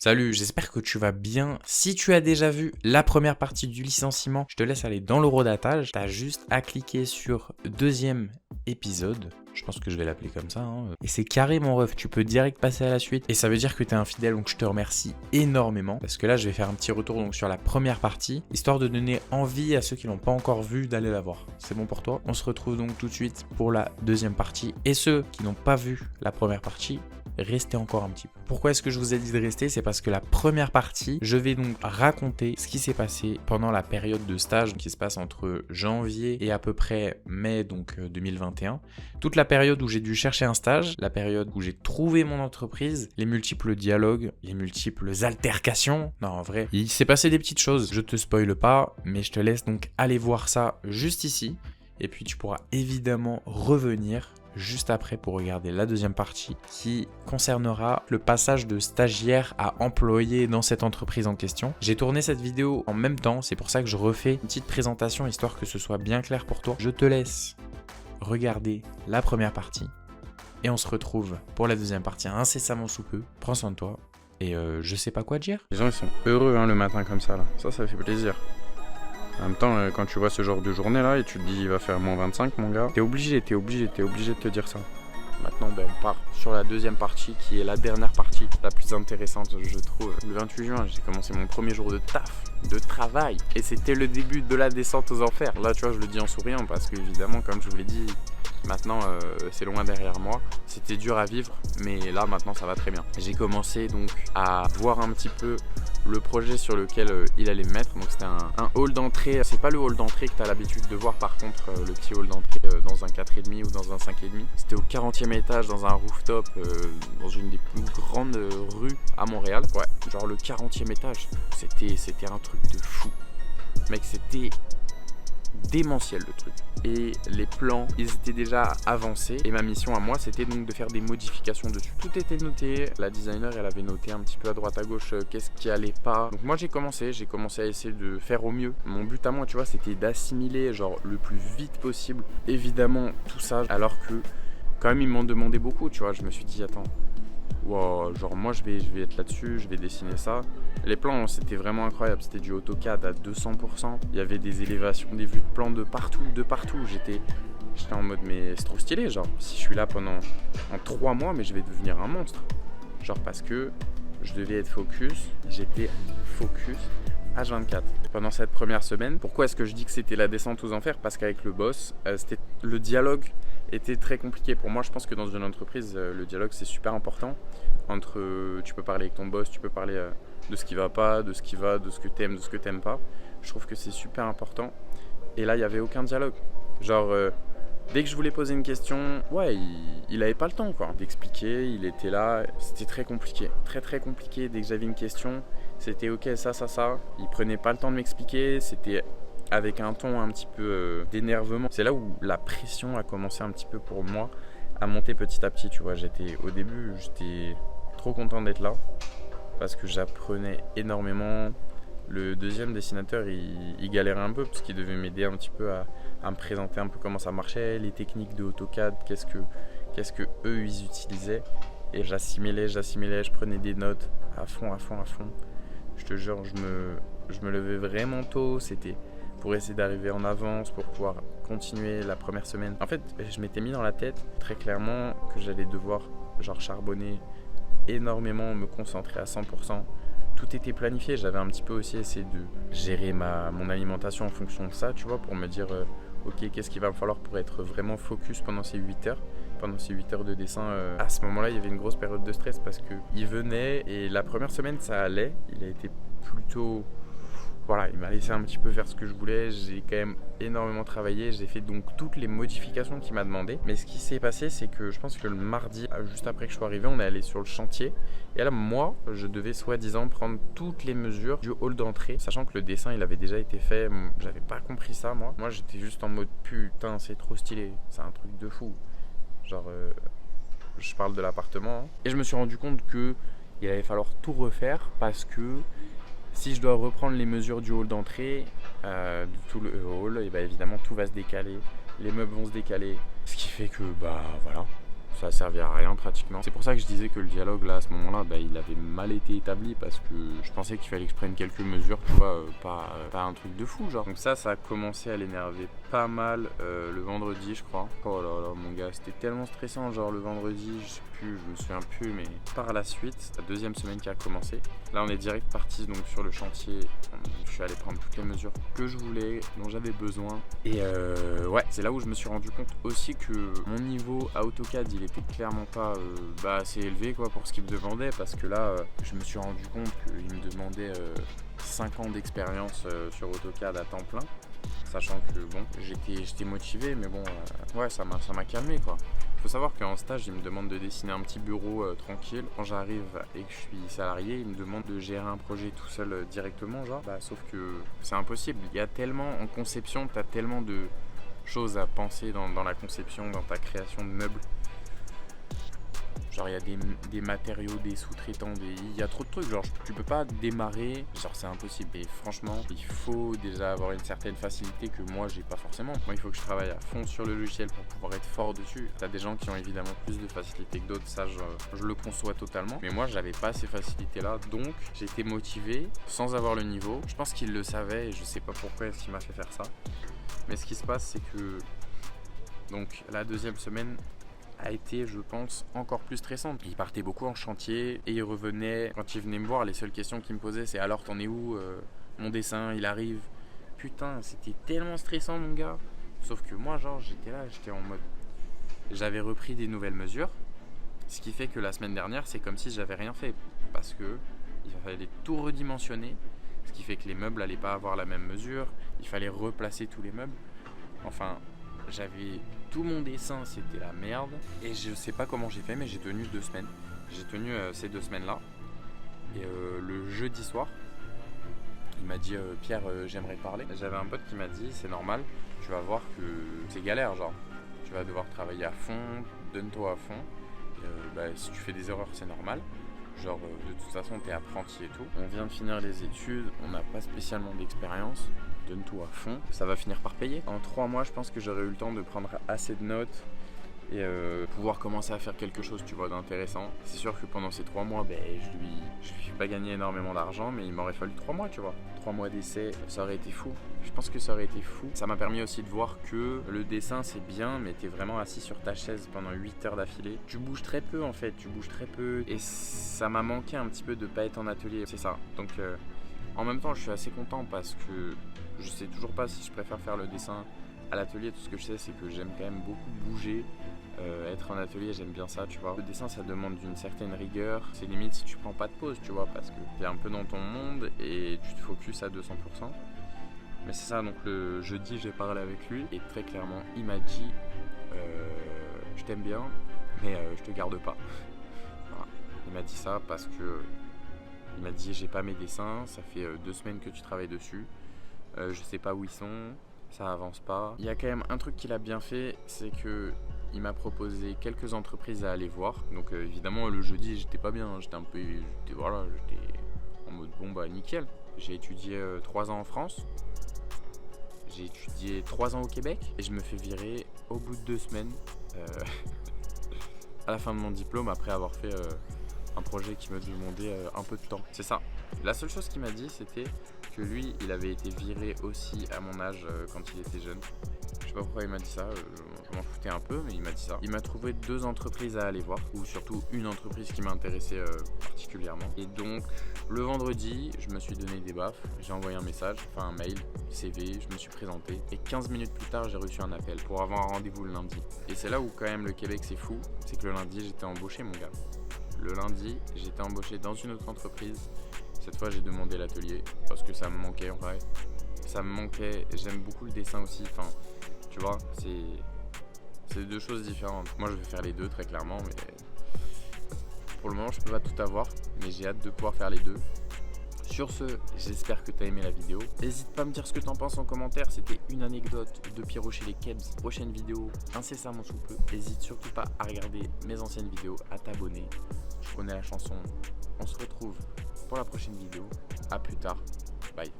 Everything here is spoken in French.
Salut, j'espère que tu vas bien. Si tu as déjà vu la première partie du licenciement, je te laisse aller dans l'horodatage. Tu as juste à cliquer sur deuxième épisode. Je pense que je vais l'appeler comme ça. Et c'est carré mon ref, tu peux direct passer à la suite. Et ça veut dire que tu es un fidèle, donc je te remercie énormément. Parce que là, je vais faire un petit retour donc, sur la première partie, histoire de donner envie à ceux qui l'ont pas encore vu d'aller la voir. C'est bon pour toi? On se retrouve donc tout de suite pour la deuxième partie. Et ceux qui n'ont pas vu la première partie, restez encore un petit peu. Pourquoi est-ce que je vous ai dit de rester? C'est parce que la première partie, je vais donc raconter ce qui s'est passé pendant la période de stage qui se passe entre janvier et à peu près mai donc 2021. Toute la période où j'ai dû chercher un stage, la période où j'ai trouvé mon entreprise, les multiples dialogues, les multiples altercations. Non, en vrai, il s'est passé des petites choses. Je te spoile pas, mais je te laisse donc aller voir ça juste ici. Et puis tu pourras évidemment revenir juste après pour regarder la deuxième partie qui concernera le passage de stagiaire à employé dans cette entreprise en question. J'ai tourné cette vidéo en même temps, c'est pour ça que je refais une petite présentation histoire que ce soit bien clair pour toi. Je te laisse regarder la première partie et on se retrouve pour la deuxième partie incessamment sous peu. Prends soin de toi et je sais pas quoi dire. Les gens ils sont heureux le matin comme ça là, ça fait plaisir. En même temps, quand tu vois ce genre de journée là et tu te dis il va faire moins 25 mon gars, t'es obligé de te dire ça. Maintenant on part sur la deuxième partie qui est la dernière partie, la plus intéressante je trouve. Le 28 juin j'ai commencé mon premier jour de taf, de travail, et c'était le début de la descente aux enfers. Là tu vois je le dis en souriant parce que évidemment comme je vous l'ai dit, maintenant c'est loin derrière moi. C'était dur à vivre mais là maintenant ça va très bien. J'ai commencé donc à voir un petit peu le projet sur lequel il allait me mettre. Donc c'était un hall d'entrée, c'est pas le hall d'entrée que tu as l'habitude de voir par contre, le petit hall d'entrée dans un 4,5 ou dans un 5,5. C'était au 40e étage dans un rooftop dans une des plus grandes rues à Montréal. Ouais, genre le 40e étage, c'était un truc de fou. Mec, c'était démentiel le truc. Et les plans, ils étaient déjà avancés et ma mission à moi c'était donc de faire des modifications dessus. Tout était noté, la designer elle avait noté un petit peu à droite à gauche qu'est-ce qui allait pas. Donc moi j'ai commencé à essayer de faire au mieux. Mon but à moi tu vois c'était d'assimiler genre le plus vite possible évidemment tout ça, alors que quand même ils m'ont demandé beaucoup tu vois. Je me suis dit attends, wow, genre moi je vais être là-dessus, je vais dessiner ça. Les plans c'était vraiment incroyable, c'était du AutoCAD à 200%. Il y avait des élévations, des vues de plans de partout. J'étais en mode mais c'est trop stylé, genre si je suis là en 3 mois mais je vais devenir un monstre. Genre parce que je devais être focus, j'étais focus H24 pendant cette première semaine. Pourquoi est-ce que je dis que c'était la descente aux enfers? Parce qu'avec le boss, le dialogue était très compliqué. Pour moi, je pense que dans une entreprise, le dialogue c'est super important. Tu peux parler avec ton boss, tu peux parler de ce qui va pas, de ce qui va, de ce que t'aimes, de ce que t'aimes pas. Je trouve que c'est super important. Et là, il n'y avait aucun dialogue. Genre, dès que je voulais poser une question, ouais, il avait pas le temps quoi d'expliquer, il était là, c'était très compliqué. Très compliqué. Dès que j'avais une question, c'était ok, ça. Il prenait pas le temps de m'expliquer, c'était avec un ton un petit peu d'énervement. C'est là où la pression a commencé un petit peu pour moi à monter petit à petit, tu vois. Au début, j'étais trop content d'être là parce que j'apprenais énormément. Le deuxième dessinateur, il galérait un peu parce qu'il devait m'aider un petit peu à me présenter un peu comment ça marchait, les techniques de AutoCAD, qu'est-ce que eux ils utilisaient. Et j'assimilais, je prenais des notes à fond. Je te jure, je me levais vraiment tôt, c'était pour essayer d'arriver en avance, pour pouvoir continuer la première semaine. En fait, je m'étais mis dans la tête très clairement que j'allais devoir genre charbonner énormément, me concentrer à 100%. Tout était planifié, j'avais un petit peu aussi essayé de gérer mon alimentation en fonction de ça, tu vois, pour me dire ok, qu'est-ce qu'il va me falloir pour être vraiment focus pendant ces 8 heures. Pendant ces 8 heures de dessin, à ce moment-là, il y avait une grosse période de stress parce qu'il venait et la première semaine, ça allait. Il a été plutôt... Voilà, il m'a laissé un petit peu faire ce que je voulais. J'ai quand même énormément travaillé. J'ai fait donc toutes les modifications qu'il m'a demandé. Mais ce qui s'est passé, c'est que je pense que le mardi, juste après que je sois arrivé, on est allé sur le chantier. Et là, moi, je devais soi-disant prendre toutes les mesures du hall d'entrée. Sachant que le dessin, il avait déjà été fait. J'avais pas compris ça, moi. Moi, j'étais juste en mode putain, c'est trop stylé. C'est un truc de fou. Genre, je parle de l'appartement. Et je me suis rendu compte qu'il allait falloir tout refaire parce que si je dois reprendre les mesures du hall d'entrée, de tout le hall, et bah évidemment tout va se décaler, les meubles vont se décaler. Ce qui fait que bah voilà, ça a servi à rien pratiquement. C'est pour ça que je disais que le dialogue là à ce moment-là, il avait mal été établi parce que je pensais qu'il fallait que je prenne quelques mesures, tu vois, pas un truc de fou genre. Donc ça a commencé à l'énerver pas mal le vendredi je crois. Oh là là mon gars, c'était tellement stressant genre le vendredi, je me souviens plus, mais par la suite, c'est la deuxième semaine qui a commencé. Là on est direct parti donc sur le chantier, je suis allé prendre toutes les mesures que je voulais, dont j'avais besoin. Et ouais, c'est là où je me suis rendu compte aussi que mon niveau à AutoCAD il était clairement pas assez élevé quoi pour ce qu'il me demandait, parce que là je me suis rendu compte qu'il me demandait 5 ans d'expérience sur AutoCAD à temps plein, sachant que bon j'étais motivé, mais bon ouais ça m'a calmé quoi. Il faut savoir qu'en stage il me demande de dessiner un petit bureau tranquille. Quand j'arrive et que je suis salarié, il me demande de gérer un projet tout seul directement genre. Sauf que c'est impossible, il y a tellement en conception, t'as tellement de choses à penser dans la conception, dans ta création de meubles. Genre il y a des matériaux, des sous-traitants, il y a trop de trucs, genre tu peux pas démarrer, genre c'est impossible. Et franchement, il faut déjà avoir une certaine facilité que moi j'ai pas forcément. Moi il faut que je travaille à fond sur le logiciel pour pouvoir être fort dessus. T'as des gens qui ont évidemment plus de facilité que d'autres, ça je le conçois totalement. Mais moi j'avais pas ces facilités là, donc j'étais motivé sans avoir le niveau. Je pense qu'il le savait et je sais pas pourquoi est-ce qu'il m'a fait faire ça. Mais ce qui se passe c'est que donc la deuxième semaine a été, je pense, encore plus stressante. Il partait beaucoup en chantier et il revenait. Quand il venait me voir, les seules questions qu'il me posait, c'est alors t'en es où mon dessin, il arrive. Putain, c'était tellement stressant, mon gars. Sauf que moi, genre, j'étais en mode. J'avais repris des nouvelles mesures, ce qui fait que la semaine dernière, c'est comme si j'avais rien fait, parce que il fallait tout redimensionner, ce qui fait que les meubles n'allaient pas avoir la même mesure. Il fallait replacer tous les meubles. Enfin, j'avais tout mon dessin, c'était la merde. Et je sais pas comment j'ai fait, mais j'ai tenu 2 semaines. J'ai tenu ces 2 semaines-là. Et le jeudi soir, il m'a dit Pierre, j'aimerais te parler. J'avais un pote qui m'a dit c'est normal, tu vas voir que c'est galère, genre. Tu vas devoir travailler à fond, donne-toi à fond. Si tu fais des erreurs, c'est normal. Genre, de toute façon, t'es apprenti et tout. On vient de finir les études, on n'a pas spécialement d'expérience. Donne-toi à fond, ça va finir par payer. En 3 mois, je pense que j'aurais eu le temps de prendre assez de notes et pouvoir commencer à faire quelque chose, tu vois, d'intéressant. C'est sûr que pendant ces 3 mois, je lui pas gagné énormément d'argent, mais il m'aurait fallu 3 mois, tu vois. 3 mois d'essai, ça aurait été fou. Je pense que ça aurait été fou. Ça m'a permis aussi de voir que le dessin, c'est bien, mais t'es vraiment assis sur ta chaise pendant 8 heures d'affilée. Tu bouges très peu, en fait, Et ça m'a manqué un petit peu de pas être en atelier, c'est ça. Donc, en même temps, je suis assez content parce que je sais toujours pas si je préfère faire le dessin à l'atelier. Tout ce que je sais, c'est que j'aime quand même beaucoup bouger. Être en atelier, j'aime bien ça, tu vois. Le dessin, ça demande d'une certaine rigueur. C'est limite si tu prends pas de pause, tu vois, parce que t'es un peu dans ton monde et tu te focuses à 200%. Mais c'est ça, donc le jeudi, j'ai parlé avec lui et très clairement, il m'a dit je t'aime bien, mais je te garde pas. Voilà. Il m'a dit ça parce que il m'a dit j'ai pas mes dessins, ça fait 2 semaines que tu travailles dessus. Je sais pas où ils sont, ça avance pas. Il y a quand même un truc qu'il a bien fait, c'est que il m'a proposé quelques entreprises à aller voir. Donc évidemment le jeudi j'étais pas bien, j'étais en mode nickel. J'ai étudié 3 ans en France, j'ai étudié 3 ans au Québec et je me fais virer au bout de 2 semaines à la fin de mon diplôme après avoir fait un projet qui me demandait un peu de temps. C'est ça. La seule chose qu'il m'a dit, c'était que lui, il avait été viré aussi à mon âge quand il était jeune. Je sais pas pourquoi il m'a dit ça, je m'en foutais un peu, mais il m'a dit ça. Il m'a trouvé 2 entreprises à aller voir, ou surtout une entreprise qui m'intéressait particulièrement. Et donc, le vendredi, je me suis donné des baffes, j'ai envoyé un message, enfin un mail, CV, je me suis présenté. Et 15 minutes plus tard, j'ai reçu un appel pour avoir un rendez-vous le lundi. Et c'est là où quand même le Québec c'est fou, c'est que le lundi, j'étais embauché mon gars. Le lundi, j'étais embauché dans une autre entreprise. Cette fois, j'ai demandé l'atelier parce que ça me manquait en vrai. Ça me manquait. J'aime beaucoup le dessin aussi. Enfin, tu vois, c'est 2 choses différentes. Moi, je vais faire les 2 très clairement, mais pour le moment, je peux pas tout avoir. Mais j'ai hâte de pouvoir faire les 2. Sur ce, j'espère que tu as aimé la vidéo. N'hésite pas à me dire ce que tu en penses en commentaire. C'était une anecdote de Pierrot chez les Kebs. Prochaine vidéo, incessamment sous peu. N'hésite surtout pas à regarder mes anciennes vidéos, à t'abonner. Je connais la chanson. On se retrouve pour la prochaine vidéo. À plus tard. Bye.